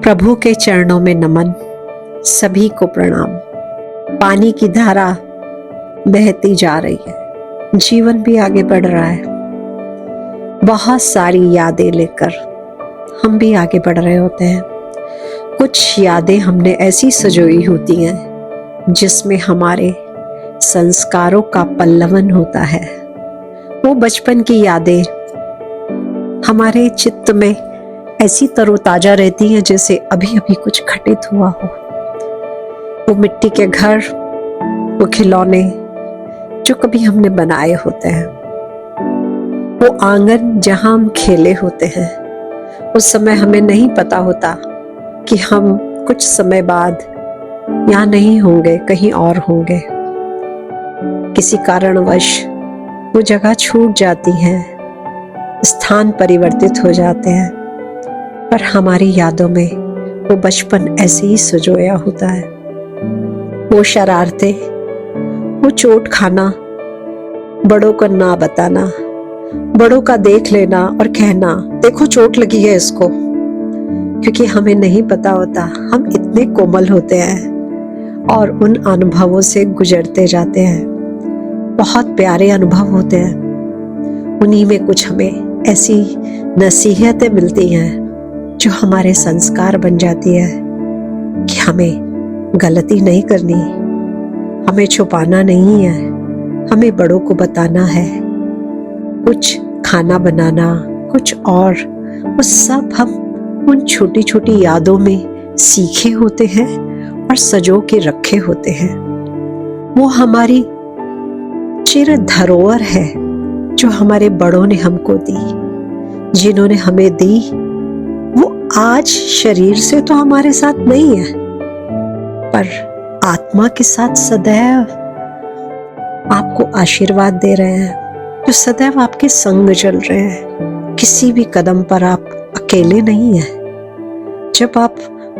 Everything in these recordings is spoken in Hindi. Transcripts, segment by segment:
प्रभु के चरणों में नमन, सभी को प्रणाम। पानी की धारा बहती जा रही है, जीवन भी आगे बढ़ रहा है। बहुत सारी यादें लेकर हम भी आगे बढ़ रहे होते हैं। कुछ यादें हमने ऐसी सजोई होती हैं जिसमें हमारे संस्कारों का पल्लवन होता है। वो बचपन की यादें हमारे चित्त में ऐसी तरोताजा रहती हैं जैसे अभी अभी कुछ घटित हुआ हो। वो मिट्टी के घर, वो खिलौने जो कभी हमने बनाए होते हैं, वो आंगन जहां हम खेले होते हैं। उस समय हमें नहीं पता होता कि हम कुछ समय बाद यहाँ नहीं होंगे, कहीं और होंगे। किसी कारणवश वो जगह छूट जाती है, स्थान परिवर्तित हो जाते हैं, पर हमारी यादों में वो बचपन ऐसे ही सजोया होता है। वो शरारतें, वो चोट खाना, बड़ों को ना बताना, बड़ों का देख लेना और कहना देखो चोट लगी है इसको, क्योंकि हमें नहीं पता होता। हम इतने कोमल होते हैं और उन अनुभवों से गुजरते जाते हैं। बहुत प्यारे अनुभव होते हैं, उन्हीं में कुछ हमें ऐसी नसीहतें मिलती हैं जो हमारे संस्कार बन जाती है कि हमें गलती नहीं करनी, हमें छुपाना नहीं है, हमें बड़ों को बताना है। कुछ खाना बनाना, कुछ और, वो सब हम उन छोटी छोटी यादों में सीखे होते हैं और सजो के रखे होते हैं। वो हमारी चिर धरोहर है जो हमारे बड़ों ने हमको दी, जिन्होंने हमें दी। वो आज शरीर से तो हमारे साथ नहीं है, पर आत्मा के साथ सदैव आपको आशीर्वाद दे रहे हैं, जो सदैव आपके संग चल रहे हैं। किसी भी कदम पर आप अकेले नहीं हैं। जब आप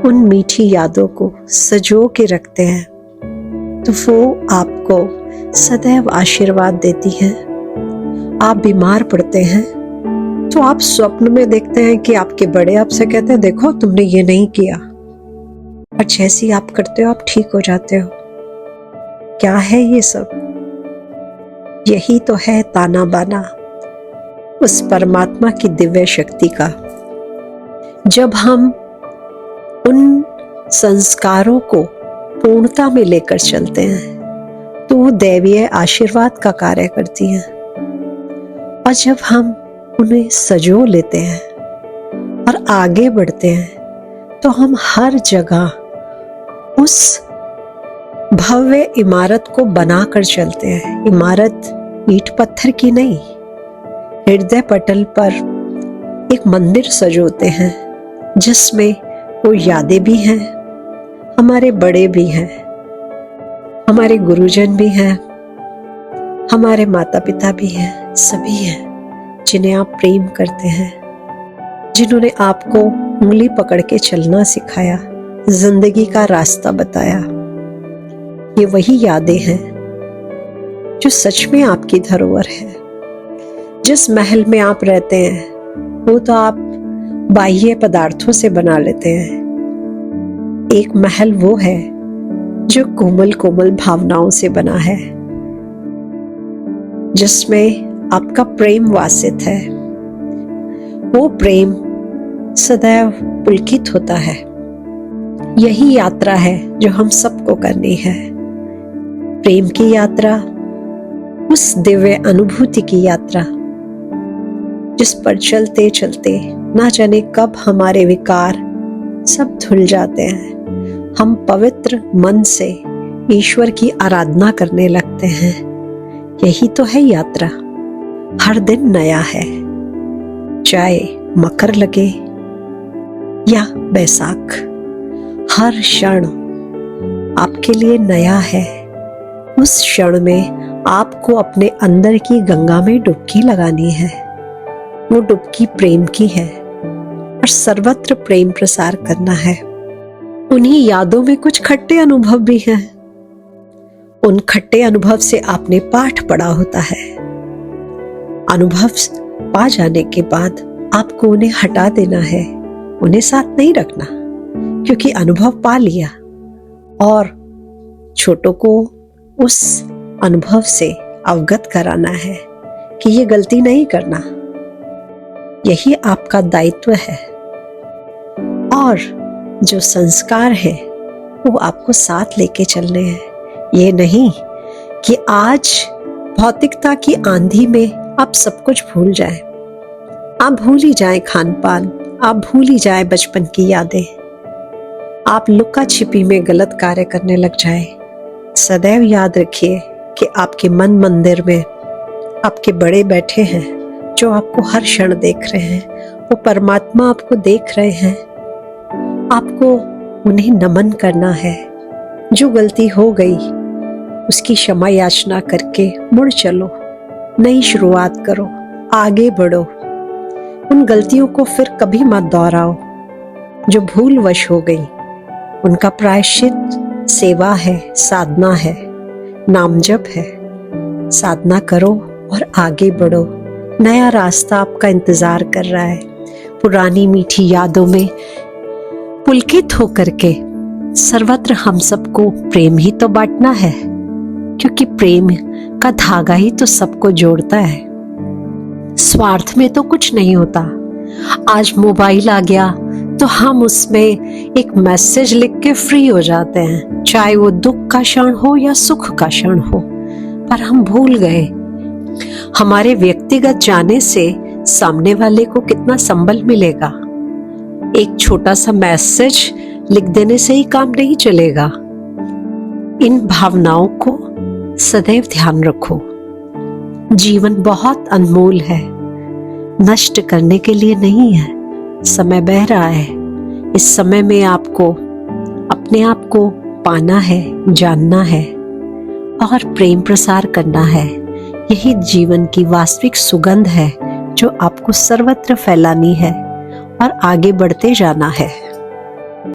उन मीठी यादों को सजो के रखते हैं तो वो आपको सदैव आशीर्वाद देती हैं। आप बीमार पड़ते हैं तो आप स्वप्न में देखते हैं कि आपके बड़े आपसे कहते हैं देखो तुमने ये नहीं किया, और जैसे ही आप करते हो आप ठीक हो जाते हो। क्या है ये सब? यही तो है ताना बाना उस परमात्मा की दिव्य शक्ति का। जब हम उन संस्कारों को पूर्णता में लेकर चलते हैं तो वो दैवीय आशीर्वाद का कार्य करती हैं, और जब हम उन्हें सजो लेते हैं और आगे बढ़ते हैं तो हम हर जगह उस भव्य इमारत को बनाकर चलते हैं। इमारत ईंट पत्थर की नहीं, हृदय पटल पर एक मंदिर सजोते हैं जिसमें वो यादें भी हैं, हमारे बड़े भी हैं, हमारे गुरुजन भी हैं, हमारे माता पिता भी हैं, सभी हैं जिन्हें आप प्रेम करते हैं, जिन्होंने आपको उंगली पकड़ के चलना सिखाया, जिंदगी का रास्ता बताया। ये वही यादें हैं जो सच में आपकी धरोहर है। जिस महल में आप रहते हैं वो तो आप बाह्य पदार्थों से बना लेते हैं। एक महल वो है जो कोमल कोमल भावनाओं से बना है, जिसमें आपका प्रेम वासित है। वो प्रेम सदैव पुलकित होता है। यही यात्रा है जो हम सबको करनी है, प्रेम की यात्रा, उस दिव्य अनुभूति की यात्रा जिस पर चलते चलते ना जाने कब हमारे विकार सब धुल जाते हैं। हम पवित्र मन से ईश्वर की आराधना करने लगते हैं। यही तो है यात्रा। हर दिन नया है, चाहे मकर लगे या बैसाख, हर क्षण आपके लिए नया है। उस क्षण में आपको अपने अंदर की गंगा में डुबकी लगानी है। वो डुबकी प्रेम की है और सर्वत्र प्रेम प्रसार करना है। उन्हीं यादों में कुछ खट्टे अनुभव भी हैं। उन खट्टे अनुभव से आपने पाठ पढ़ा होता है। अनुभव पा जाने के बाद आपको उन्हें हटा देना है, उन्हें साथ नहीं रखना। क्योंकि अनुभव पा लिया, और छोटों को उस अनुभव से अवगत कराना है कि ये गलती नहीं करना। यही आपका दायित्व है। और जो संस्कार है वो आपको साथ लेके चलने हैं। ये नहीं कि आज भौतिकता की आंधी में आप सब कुछ भूल जाए। आप भूल ही जाए खान पान, आप भूल ही जाए बचपन की यादें, आप लुका छिपी में गलत कार्य करने लग जाए। सदैव याद रखिए कि आपके मन मंदिर में आपके बड़े बैठे हैं जो आपको हर क्षण देख रहे हैं। वो परमात्मा आपको देख रहे हैं। आपको उन्हें नमन करना है। जो गलती हो गई उसकी क्षमा याचना करके मुड़ चलो, नई शुरुआत करो, आगे बढ़ो। उन गलतियों को फिर कभी मत दोहराओ जो भूलवश हो गई। उनका प्रायश्चित सेवा है, साधना है, नाम जप है। साधना करो और आगे बढ़ो। नया रास्ता आपका इंतजार कर रहा है। पुरानी मीठी यादों में पुलकित होकर के सर्वत्र हम सबको प्रेम ही तो बांटना है, क्योंकि प्रेम का धागा ही तो सबको जोड़ता है। स्वार्थ में तो कुछ नहीं होता। आज मोबाइल आ गया तो हम उसमें एक मैसेज लिख के फ्री हो जाते हैं, चाहे वो दुख का क्षण हो या सुख का क्षण हो। पर हम भूल गए हमारे व्यक्तिगत जाने से सामने वाले को कितना संबल मिलेगा। एक छोटा सा मैसेज लिख देने से ही काम नहीं चलेगा। इन भावनाओं को सदैव ध्यान रखो। जीवन बहुत अनमोल है, नष्ट करने के लिए नहीं है। समय बह रहा है। इस समय में आपको अपने आप को पाना है, जानना है और प्रेम प्रसार करना है। यही जीवन की वास्तविक सुगंध है जो आपको सर्वत्र फैलानी है और आगे बढ़ते जाना है।